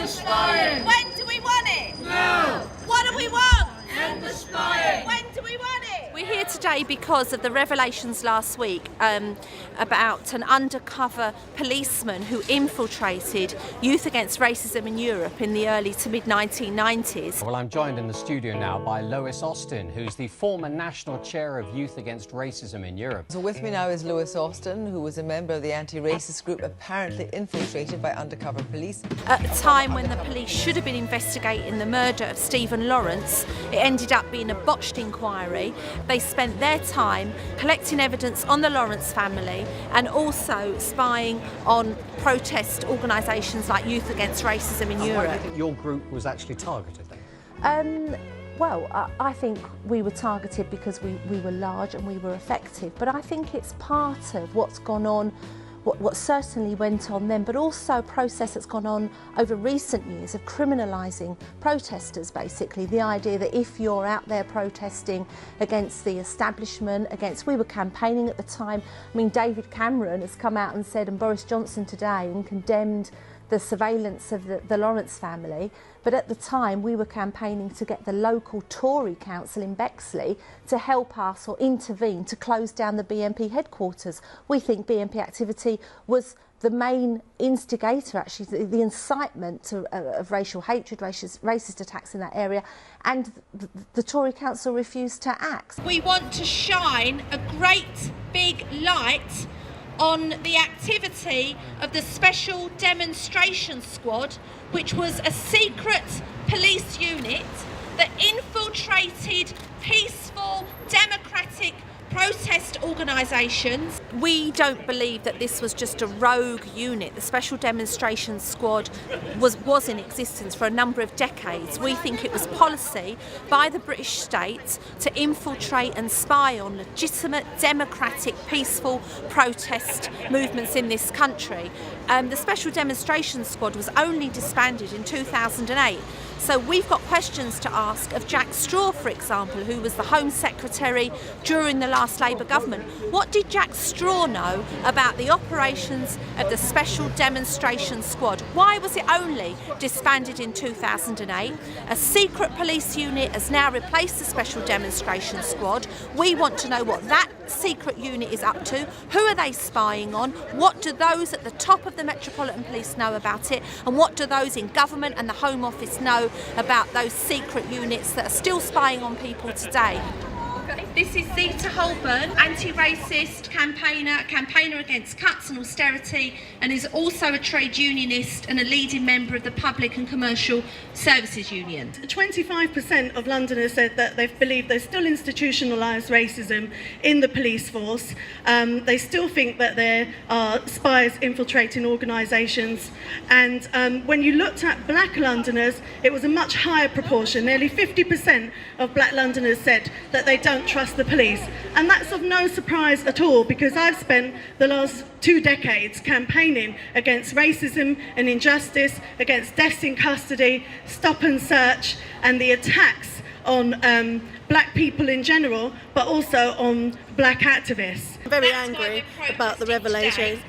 spying! When do we want it? Now! What do we want? End the spying! When do we want it? We're here today because of the revelations last week about an undercover policeman who infiltrated Youth Against Racism in Europe in the early to mid-1990s. Well, I'm joined in the studio now by Lois Austin, who's the former National Chair of Youth Against Racism in Europe. So with me now is Lois Austin, who was a member of the anti-racist group apparently infiltrated by undercover police. At the time when the police should have been investigating the murder of Stephen Lawrence, it ended up being a botched inquiry. They spent their time collecting evidence on the Lawrence family and also spying on protest organisations like Youth Against Racism in Europe. Why do you think your group was actually targeted then? Well, I think we were targeted because we were large and we were effective, but I think it's part of what's gone on, what certainly went on then, but also a process that's gone on over recent years of criminalising protesters, basically. The idea that if you're out there protesting against the establishment, we were campaigning at the time. I mean, David Cameron has come out and said, and Boris Johnson today, and condemned the surveillance of the Lawrence family, but at the time we were campaigning to get the local Tory council in Bexley to help us or intervene to close down the BNP headquarters. We think BNP activity was the main instigator, actually, the incitement of racial hatred, racist attacks in that area, and the Tory council refused to act. We want to shine a great big light on the activity of the Special Demonstration Squad, which was a secret police unit that infiltrated peaceful, democratic protest organisations. We don't believe that this was just a rogue unit. The Special Demonstration Squad was in existence for a number of decades. We think it was policy by the British state to infiltrate and spy on legitimate, democratic, peaceful protest movements in this country. The Special Demonstration Squad was only disbanded in 2008. So we've got questions to ask of Jack Straw, for example, who was the Home Secretary during the last Labour government. What did Jack Straw know about the operations of the Special Demonstration Squad? Why was it only disbanded in 2008? A secret police unit has now replaced the Special Demonstration Squad. We want to know what that secret unit is up to. Who are they spying on? What do those at the top of the Metropolitan Police know about it? And what do those in government and the Home Office know about those secret units that are still spying on people today? This is Zita Holborn, anti-racist campaigner against cuts and austerity, and is also a trade unionist and a leading member of the Public and Commercial Services Union. 25% of Londoners said that they believe there's still institutionalised racism in the police force. They still think that there are spies infiltrating organisations. And when you looked at black Londoners, it was a much higher proportion. Nearly 50% of black Londoners said that they don't trust the police. And that's of no surprise at all, because I've spent the last 2 decades campaigning against racism and injustice, against deaths in custody, stop and search, and the attacks on black people in general, but also on black activists. I'm very angry about the revelations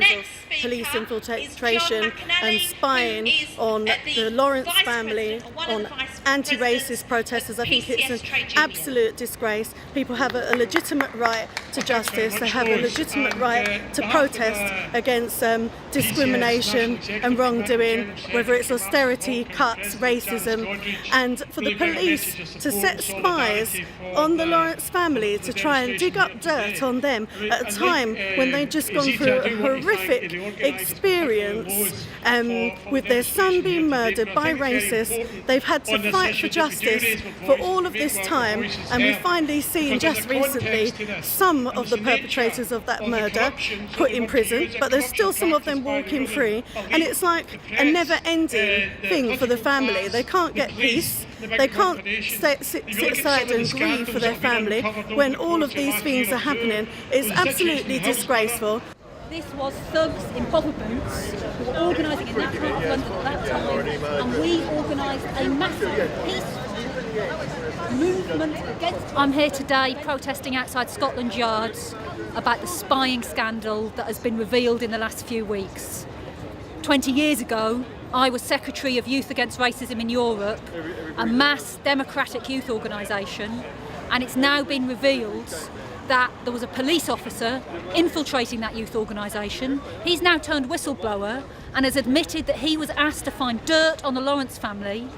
of police infiltration and spying on the Lawrence family, on anti-racist protesters. I think it's an absolute disgrace. People have a legitimate right to justice. They have a legitimate right to protest against discrimination and wrongdoing, whether it's austerity, cuts, racism. And for the police to set spies on the Lawrence family to try and dig up dirt on them at a time when they've just gone through a horrific experience with their son being murdered by racists. They've had to fight for justice for all of this time, and we finally seen just recently some of the perpetrators of that murder put in prison, but there's still some of them walking free, and it's like a never-ending thing for the family. They can't get peace. They can't sit aside and grieve for their family when all of these things are happening. It's absolutely disgraceful. This was thugs in puffer boots who were organising in that part of London at that time, and we organised a massive peaceful movement against. I'm here today protesting outside Scotland Yards about the spying scandal that has been revealed in the last few weeks. 20 years ago, I was Secretary of Youth Against Racism in Europe, a mass democratic youth organisation, and it's now been revealed that there was a police officer infiltrating that youth organisation. He's now turned whistleblower and has admitted that he was asked to find dirt on the Lawrence family,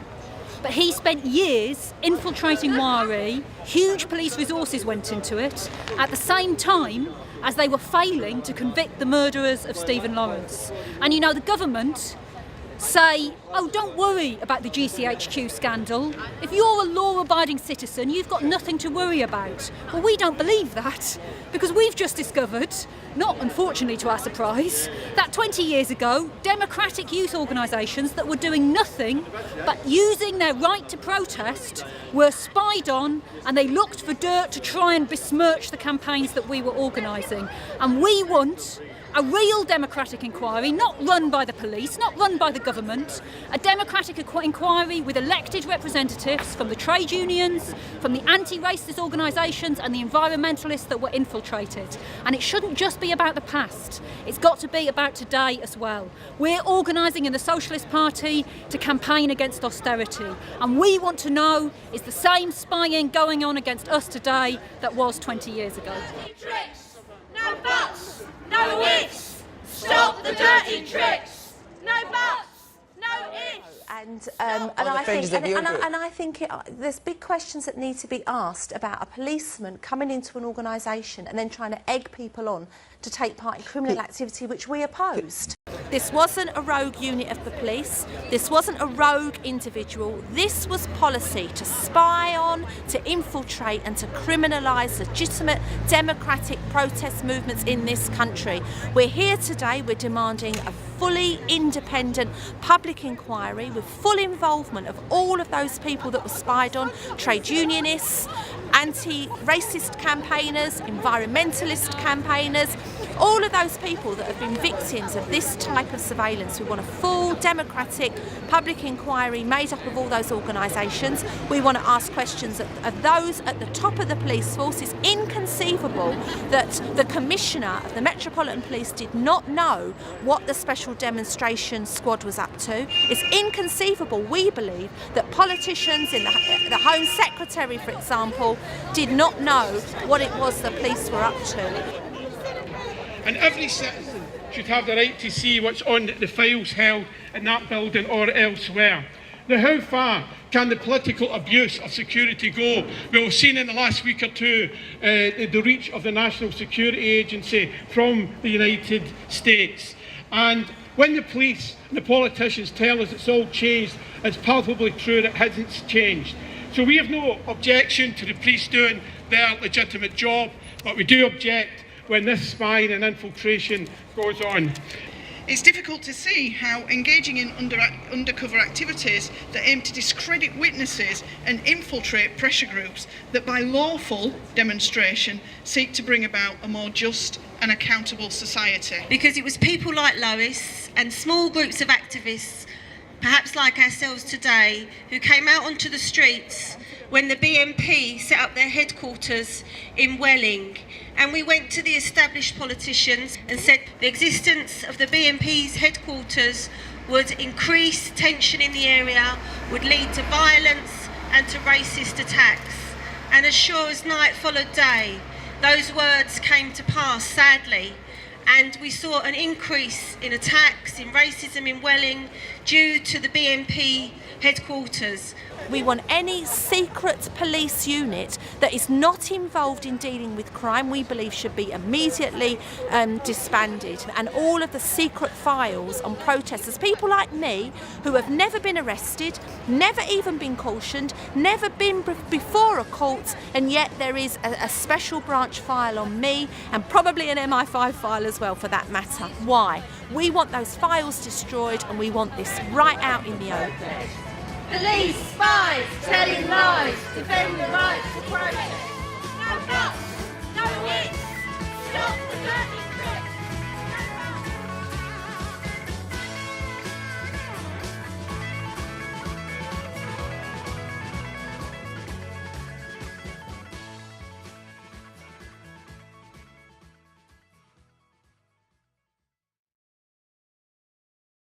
but he spent years infiltrating YRE. Huge police resources went into it at the same time as they were failing to convict the murderers of Stephen Lawrence. And you know, the government say, oh, don't worry about the GCHQ scandal. If you're a law-abiding citizen, you've got nothing to worry about. Well, we don't believe that, because we've just discovered, not unfortunately to our surprise, that 20 years ago, democratic youth organisations that were doing nothing but using their right to protest were spied on, and they looked for dirt to try and besmirch the campaigns that we were organising. And we want a real democratic inquiry, not run by the police, not run by the government, a democratic inquiry with elected representatives from the trade unions, from the anti-racist organisations and the environmentalists that were infiltrated. And it shouldn't just be about the past, it's got to be about today as well. We're organising in the Socialist Party to campaign against austerity, and we want to know, is the same spying going on against us today that was 20 years ago? Tricks, no buts, no ifs. Stop the dirty tricks. No buts, no ifs. And I think there's big questions that need to be asked about a policeman coming into an organisation and then trying to egg people on to take part in criminal activity, which we opposed. This wasn't a rogue unit of the police. This wasn't a rogue individual. This was policy to spy on, to infiltrate and to criminalise legitimate democratic protest movements in this country. We're here today, we're demanding a fully independent public inquiry with full involvement of all of those people that were spied on, trade unionists, anti-racist campaigners, environmentalist campaigners, all of those people that have been victims of this type of surveillance. We want a full democratic public inquiry made up of all those organisations. We want to ask questions of those at the top of the police force. It's inconceivable that the Commissioner of the Metropolitan Police did not know what the Special Demonstration Squad was up to. It's inconceivable, we believe, that politicians in the Home Secretary, for example, did not know what it was the police were up to. And every citizen should have the right to see what's on the files held in that building or elsewhere. Now, how far can the political abuse of security go? We've seen in the last week or two the reach of the National Security Agency from the United States. And when the police and the politicians tell us it's all changed, it's palpably true that it hasn't changed. So we have no objection to the police doing their legitimate job, but we do object when this spying and infiltration goes on. It's difficult to see how engaging in undercover activities that aim to discredit witnesses and infiltrate pressure groups that by lawful demonstration seek to bring about a more just and accountable society. Because it was people like Lois and small groups of activists, perhaps like ourselves today, who came out onto the streets when the BNP set up their headquarters in Welling. And we went to the established politicians and said the existence of the BNP's headquarters would increase tension in the area, would lead to violence and to racist attacks. And as sure as night followed day, those words came to pass, sadly. And we saw an increase in attacks, in racism in Welling, due to the BNP headquarters. We want any secret police unit that is not involved in dealing with crime, we believe should be immediately disbanded. And all of the secret files on protesters, people like me who have never been arrested, never even been cautioned, never been before a court, and yet there is a special branch file on me and probably an MI5 file as well for that matter. Why? We want those files destroyed and we want this right out in the open. Police, spies, telling lies, defend the right to protest. No buts, no ifs. Stop the dirty